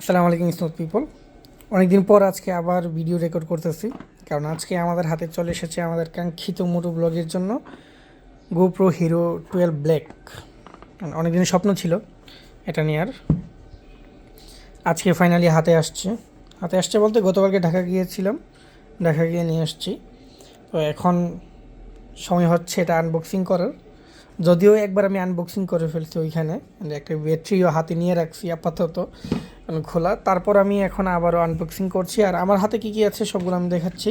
আসসালামু আলাইকুম smooth people. অনেকদিন পর আজকে আবার ভিডিও রেকর্ড করতেছি, কারণ আজকে আমাদের হাতে চলে এসেছে আমাদের কাঙ্ক্ষিত মোটো ব্লগের জন্য গোপ্রো হিরো 12 ব্ল্যাক। অনেকদিন স্বপ্ন ছিল এটা নেওয়ার, আজকে ফাইনালি হাতে আসছে বলতে গতকালকে ঢাকা গিয়েছিলাম, ঢাকা গিয়ে নিয়ে আসছি। তো এখন সময় হচ্ছে এটা আনবক্সিং করার। যদিও একবার আমি আনবক্সিং করে ফেলছি ওইখানে, একটা ব্যাটারিও হাতে নিয়ে রাখছি আপাতত খোলা। তারপর আমি এখন আবারও আনবক্সিং করছি, আর আমার হাতে কী কী আছে সবগুলো আমি দেখাচ্ছি।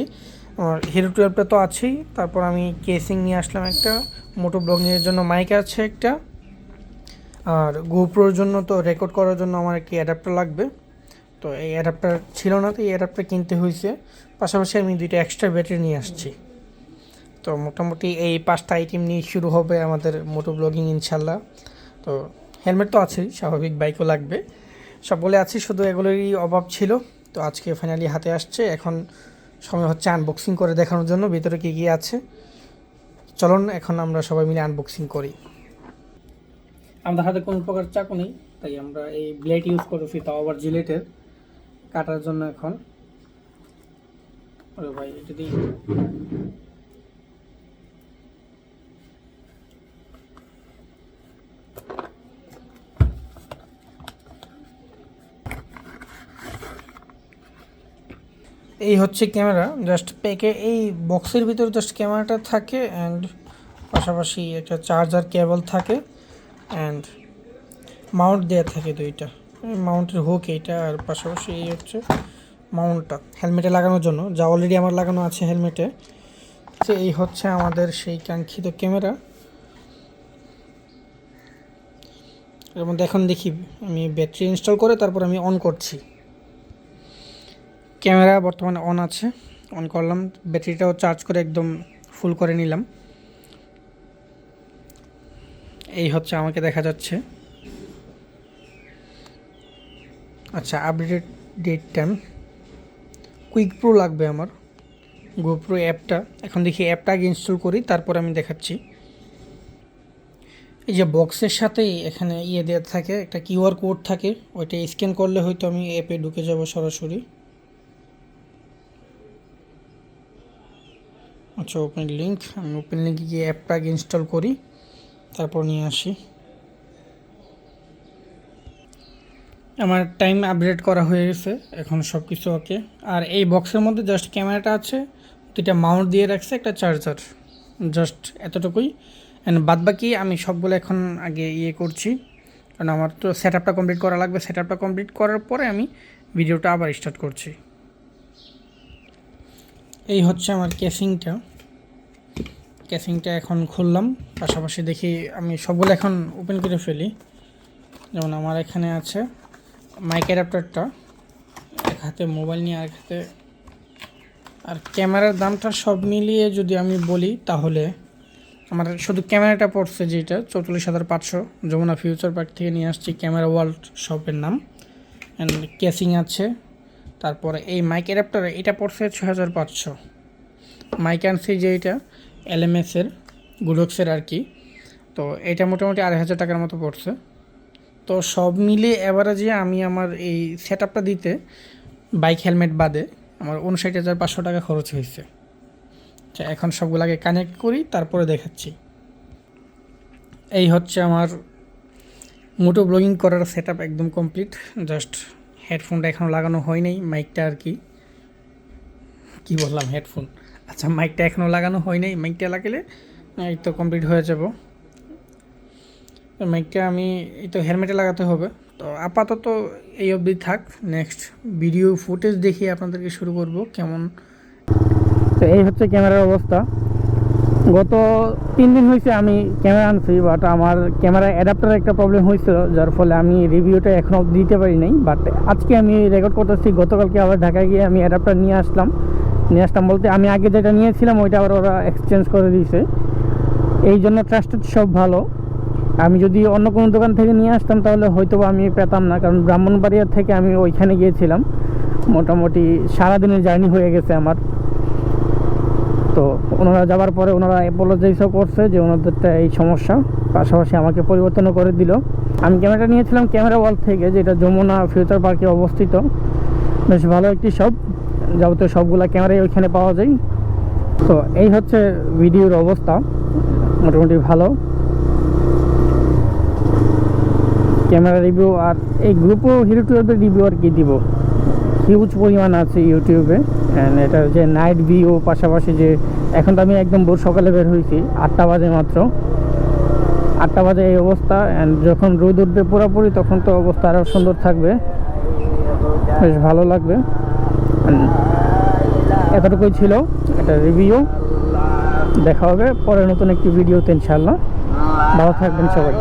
আমার হিরো 12টা তো আছেই, তারপর আমি কেসিং নিয়ে আসলাম একটা, মোটো ব্লগিংয়ের জন্য মাইক আছে একটা, আর গোপ্রোর জন্য তো রেকর্ড করার জন্য আমার একটি অ্যাডাপ্টার লাগবে। তো এই অ্যাডাপ্টার ছিল না, তো এই অ্যাডাপ্টার কিনতে হয়েছে। পাশাপাশি আমি দুইটা এক্সট্রা ব্যাটারি নিয়ে আসছি। তো মোটামুটি এই 5টা আইটেম নিয়ে শুরু হবে আমাদের মোটো ব্লগিং ইনশাল্লাহ। তো হেলমেট তো আছেই, স্বাভাবিক, বাইকও লাগবে, সব বলে আছি, শুধু এগুলোরই অভাব ছিল। তো আজকে ফাইনালি হাতে আসছে, এখন সময় হচ্ছে আনবক্সিং করে দেখানোর জন্য ভিতরে কী কী আছে। চলুন এখন আমরা সবাই মিলে আনবক্সিং করি। আমাদের হাতে কোনো প্রকার চাকু নেই, তাই আমরা এই ব্লেড ইউজ করেছি, তাও আবার জিলেটের, কাটার জন্য। এখন ওরে ভাই, এটা দিয়ে এই হচ্ছে ক্যামেরা। জাস্ট প্যাকে এই বক্সের ভিতরে জাস্ট ক্যামেরাটা থাকে, অ্যান্ড পাশাপাশি একটা চার্জার কেবল থাকে, অ্যান্ড মাউন্ট দেওয়া থাকে দুইটা। মাউন্টের হুক এইটা, আর পাশাপাশি এই হচ্ছে মাউন্টটা হেলমেটে লাগানোর জন্য, যা অলরেডি আমার লাগানো আছে হেলমেটে। তো এই হচ্ছে আমাদের সেই কাঙ্ক্ষিত ক্যামেরা। এর মধ্যে এখন দেখি আমি ব্যাটারি ইনস্টল করে তারপর আমি অন করছি। ক্যামেরা বর্তমানে অন আছে, অন করলাম, ব্যাটারিটাও চার্জ করে একদম ফুল করে নিলাম। এই হচ্ছে আমাকে দেখা যাচ্ছে। আচ্ছা, update date time, quick pro লাগবে আমার, গোপ্রো অ্যাপটা। এখন দেখি অ্যাপটা আগে ইনস্টল করি, তারপর আমি দেখাচ্ছি। এই যে বক্সের সাথেই এখানে দেওয়া থাকে, একটা কিউআর কোড থাকে, ওইটা স্ক্যান করলে হয়তো আমি অ্যাপে ঢুকে যাব সরাসরি। আচ্ছা, ওপেন লিঙ্ক, আমি ওপেন লিঙ্কে গিয়ে অ্যাপটা আগে ইনস্টল করি, তারপর নিয়ে আসি। আমার টাইম আপডেট করা হয়ে গেছে, এখন সব কিছু ওকে। আর এই বক্সের মধ্যে জাস্ট ক্যামেরাটা আছে, দুইটা মাউন্ট দিয়ে রাখছে, একটা চার্জার, জাস্ট এতটুকুই। অ্যান্ড বাদবাকি আমি সবগুলো এখন আগে করছি, কারণ আমার তো সেট আপটা কমপ্লিট করা লাগবে। সেট আপটা কমপ্লিট করার পরে আমি ভিডিওটা আবার স্টার্ট করছি। এই হচ্ছে আমার ক্যাসিংটা এখন খুললাম। পাশাপাশি দেখি আমি সবগুলো এখন ওপেন করে ফেলি। যেমন আমার এখানে আছে মাইক অ্যাডাপ্টারটা, এক হাতে মোবাইল নিয়ে আরেক হাতে, আর ক্যামেরার দামটা সব মিলিয়ে যদি আমি বলি তাহলে আমার শুধু ক্যামেরাটা পড়ছে যেটা 44,500, যমুনা ফিউচার পার্ক থেকে নিয়ে আসছি, ক্যামেরা ওয়ার্ল্ড শপের নাম। অ্যান্ড কেসিং আছে, তারপরে এই মাইক অ্যাডাপ্টার এটা পড়ছে 6,500। মাইক আনছি যে এটা এলএমএসের, গুডক্সের আর কি, তো এটা মোটামুটি 2,500 টাকার মতো পড়ছে। তো সব মিলিয়ে অ্যাভারেজে আমি আমার এই সেট আপটা দিতে, বাইক হেলমেট বাদে, আমার 59,500 টাকা খরচ হয়েছে। আচ্ছা, এখন সবগুলোকে কানেক্ট করি, তারপরে দেখাচ্ছি। এই হচ্ছে আমার মোটো ব্লগিং করার সেট আপ, একদম কমপ্লিট। জাস্ট হেডফোনটা এখনও লাগানো হয় নাই, মাইকটা আর কি বললাম, হেডফোন, আচ্ছা মাইকটা এখনও লাগানো হয় নাই, মাইকটা লাগালে এই তো কমপ্লিট হয়ে যাব। মাইকটা আমি এই তো হেলমেটে লাগাতে হবে। তো আপাতত এই অবধি থাক, নেক্সট ভিডিও ফুটেজ দেখিয়ে আপনাদেরকে শুরু করব কেমন। তো এই হচ্ছে ক্যামেরার অবস্থা। গত 3 দিন হয়েছে আমি ক্যামেরা আনছি, বাট আমার ক্যামেরা অ্যাডাপ্টারে একটা প্রবলেম হয়েছিল, যার ফলে আমি রিভিউটা এখনও দিতে পারি নাই। বাট আজকে আমি রেকর্ড করতেছি, গতকালকে আবার ঢাকায় গিয়ে আমি অ্যাডাপ্টার নিয়ে আসলাম বলতে আমি আগে যেটা নিয়েছিলাম ওইটা আবার ওরা এক্সচেঞ্জ করে দিয়েছে। এই জন্য ট্রাস্টেড সব ভালো। আমি যদি অন্য কোনো দোকান থেকে নিয়ে আসতাম তাহলে হয়তো আমি পেতাম না, কারণ ব্রাহ্মণবাড়িয়া থেকে আমি ওইখানে গিয়েছিলাম, মোটামুটি সারাদিনের জার্নি হয়ে গেছে আমার। তো ওনারা যাওয়ার পরে ওনারা অ্যাপোলোজাইজও করছে যে ওনাদেরটা এই সমস্যা, পাশাপাশি আমাকে পরিবর্তনও করে দিল। আমি ক্যামেরাটা নিয়েছিলাম ক্যামেরা ওয়ার্ল্ড থেকে, যেটা যমুনা ফিউচার পার্কে অবস্থিত। বেশ ভালো একটি শপ, যাবতীয় সবগুলা ক্যামেরাই ওইখানে পাওয়া যায়। তো এই হচ্ছে ভিডিওর অবস্থা, মোটামুটি ভালো ক্যামেরা রিভিউ। আর এই GoPro HERO12 রিভিউ আর কি দিব, হিউজ পরিমাণ আছে ইউটিউবে। অ্যান্ড এটা যে নাইট ভিউ, পাশাপাশি যে এখন তো আমি একদম ভোর সকালে বের হয়েছি, 8টা বাজে মাত্র, 8টা বাজে এই অবস্থা। অ্যান্ড যখন রোদ উঠবে পুরোপুরি তখন তো অবস্থা আরও সুন্দর থাকবে, বেশ ভালো লাগবে। এতটুকুই ছিল এটা রিভিউ। দেখা হবে পরে নতুন একটি ভিডিওতে ইনশাআল্লাহ। ভালো থাকবেন সবাই।